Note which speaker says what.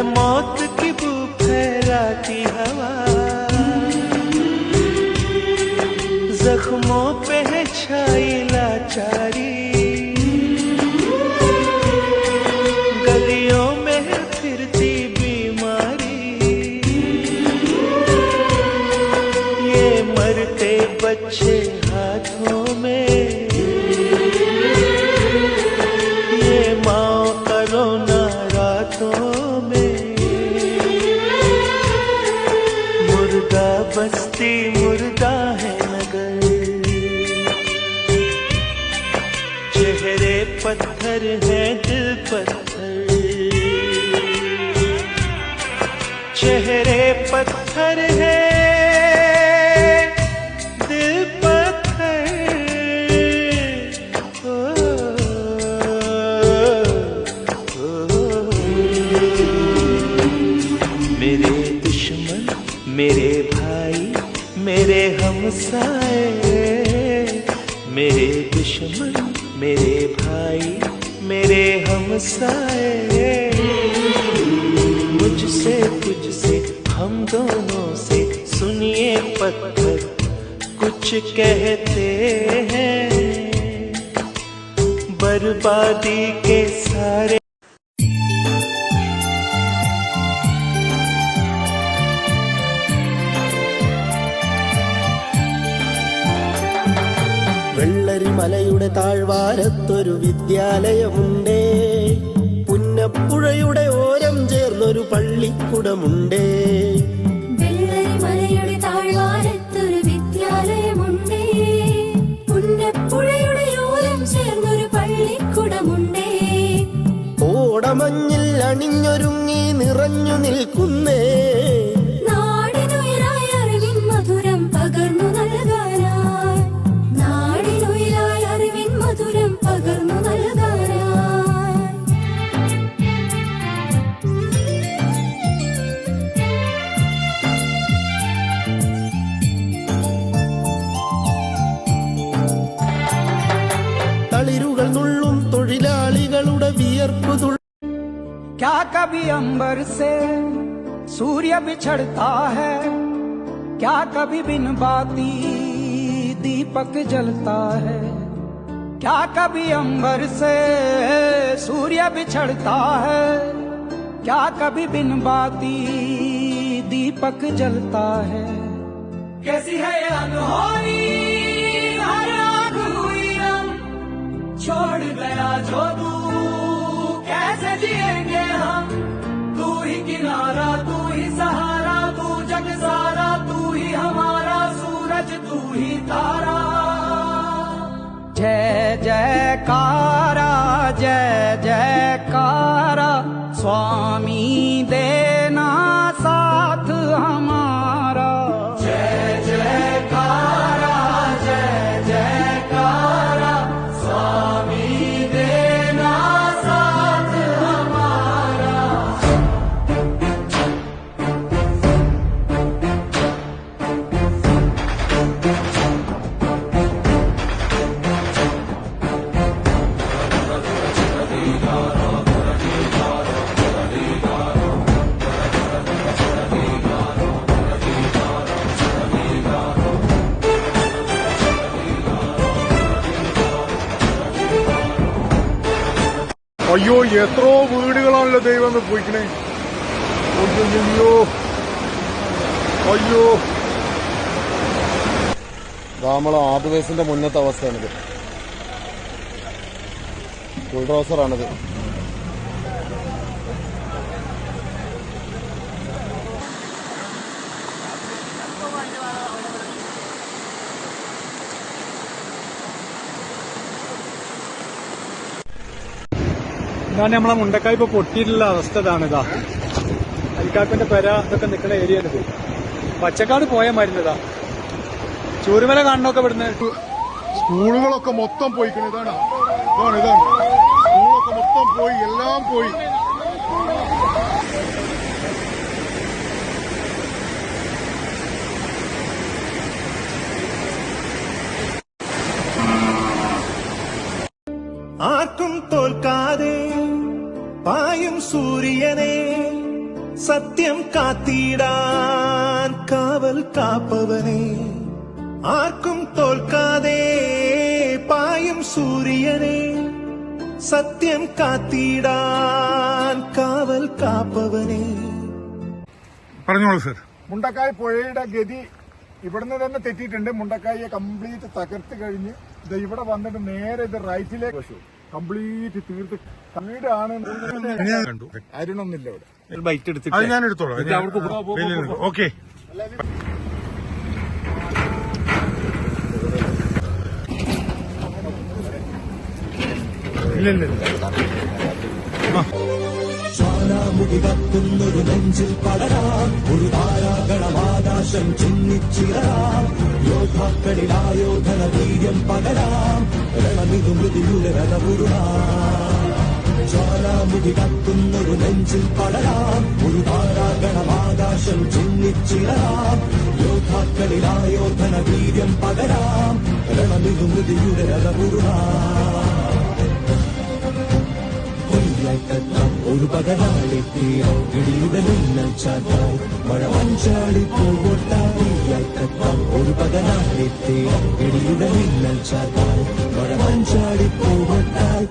Speaker 1: मौत की बू फैलाती हवा, जख्मों पे है छाई लाचारी, गलियों में है फिरती बीमारी, ये मरते बच्चे हाथों में, ये माँ का रोना रातों में, मुर्दा बस्ती मुर्दा है नगर, चेहरे पत्थर हैं दिल पत्थर, चेहरे पत्थर हैं दिल पत्थर। मेरे दुश्मन मेरे भाई मेरे हमसाए, मेरे दुश्मन मेरे भाई मेरे हमसाए, मुझसे तुझसे हम दोनों से सुनिए पत्थर कुछ कहते हैं, बर्बादी के सारे
Speaker 2: വെള്ളരിമലയുടെ താഴ്വാരത്തൊരു വിദ്യാലയമുണ്ടേ, പുന്നപ്പുഴയുടെ ഓരം ചേർന്നൊരു പള്ളിക്കുടമുണ്ടേ.
Speaker 3: വെള്ളരിമലയുടെ താഴ്വാരത്തൊരു വിദ്യാലയമുണ്ടേ, പുന്നപ്പുഴയുടെ ഓരം ചേർന്നൊരു പള്ളിക്കുടമുണ്ടേ.
Speaker 2: ഓടമഞ്ഞിൽ അണിഞ്ഞൊരുങ്ങി നിറഞ്ഞു നിൽക്കുന്നേ,
Speaker 3: നാടിനുയരായ അറിവിൻ മധുരം പകർന്നു നൽകാനായി, നാടിനുയരായ അറിവിൻ മധുരം പകർന്നു നൽകാനായി.
Speaker 2: തളിരുകൾ നുള്ളും തൊഴിലാളികളുടെ വിയർപ്പു തുള്ളും.
Speaker 4: क्या कभी अंबर से सूर्य बिछड़ता है, क्या कभी बिन बाती दीपक जलता है, क्या कभी अंबर से सूर्य बिछड़ता है, क्या कभी बिन बाती दीपक जलता है. कैसी है ये अनहोनी हर आग हुई रंग, छोड़ गया जो तू कैसे जिएंगे हम, तू ही किनारा तू ही सहारा, तू जग सारा तू ही हमारा सूरज तू ही तारा. जय जयकारा जय जयकारा स्वामी देना साथ हमारा. जय जयकारा जय जयकारा स्वामी देना साथ हमारा.
Speaker 5: അയ്യോ എത്രയോ വീടുകളാണല്ലോ ദൈവം പോയിക്കണേ. അയ്യോ അയ്യോ നമ്മളെ ആദിവാസിന്റെ മുന്നത്തെ അവസ്ഥയാണിത്. ബുൾഡോസറാണിത്. ഇതാണ് നമ്മളെ മുണ്ടക്കായ് ഇപ്പൊ പൊട്ടിയിട്ടുള്ള അവസ്ഥ. ഇതാണിതാ അരിക്കാക്കന്റെ പെര ഇതൊക്കെ നിൽക്കുന്ന ഏരിയ ഇത്. പച്ചക്കാട് പോയ മരുന്നതാ. ചൂരുമല കാണണമൊക്കെ ഇവിടുന്ന്. സ്കൂളുകളൊക്കെ മൊത്തം പോയിക്കണം. ഇതാണ് ഇതാണ് ഇതാണ് സ്കൂളൊക്കെ മൊത്തം പോയി, എല്ലാം പോയി.
Speaker 1: ആർക്കും തോൽക്കാതെ പായും സൂര്യനെ സത്യം കാത്തിടാൻ കാവൽ കാപ്പവനെ ആർക്കും തോൽക്കാതെ പായും സൂര്യനെ സത്യം കാത്തിടാൻ കാവൽ കാപ്പവനെ.
Speaker 5: പറഞ്ഞോളൂ സർ.
Speaker 6: മുണ്ടക്കായ് പുഴയുടെ ഗതി ഇവിടുന്ന് തന്നെ തെറ്റിയിട്ടുണ്ട്. മുണ്ടക്കായെ കംപ്ലീറ്റ് തകർത്ത് കഴിഞ്ഞ് ഇത് ഇവിടെ വന്നിട്ട് നേരെ ഇത് റൈറ്റിലേക്ക് വശു കംപ്ലീറ്റ് തീർത്ത് വീടാണ്. അരുണൊന്നില്ല ഇവിടെ.
Speaker 5: ബൈറ്റ് എടുത്തിട്ട് അത് ഞാൻ എടുത്തോളാം. ഓക്കെ. ഇല്ല
Speaker 2: ജ്വാലാമുഖി കത്തുന്നൊരു നെഞ്ചിൽ പടരാം, ഒരു താരാഗണമാകാശം ചിന്നിച്ചിറരാം, യോദ്ധാക്കളിലായോധന വീര്യം പകരാം, രണമിതു മൃതിയുടെ രഥപുരുടാം. ജ്വാലാമുഖി കത്തുന്നൊരു നെഞ്ചിൽ പടരാം, ഒരു താരാഗണമാകാശം ചിന്നിച്ചിറരാം, യോദ്ധാക്കളിലായോധന വീര്യം പകരാം, രണമിതു മൃതിയുടെ രഥപുരുടാം. ഒരു പകരാളിത്തീരം ഇടിയുടെ മിന്നൽ ചാറ്റായി മഴ മഞ്ചാടി പോകോട്ടായി. ഒരു പകരാളിത്തീരം ഇടിയുടെ മിന്നൽ ചാറ്റായി മഴ മഞ്ചാടി പോകോട്ടായി.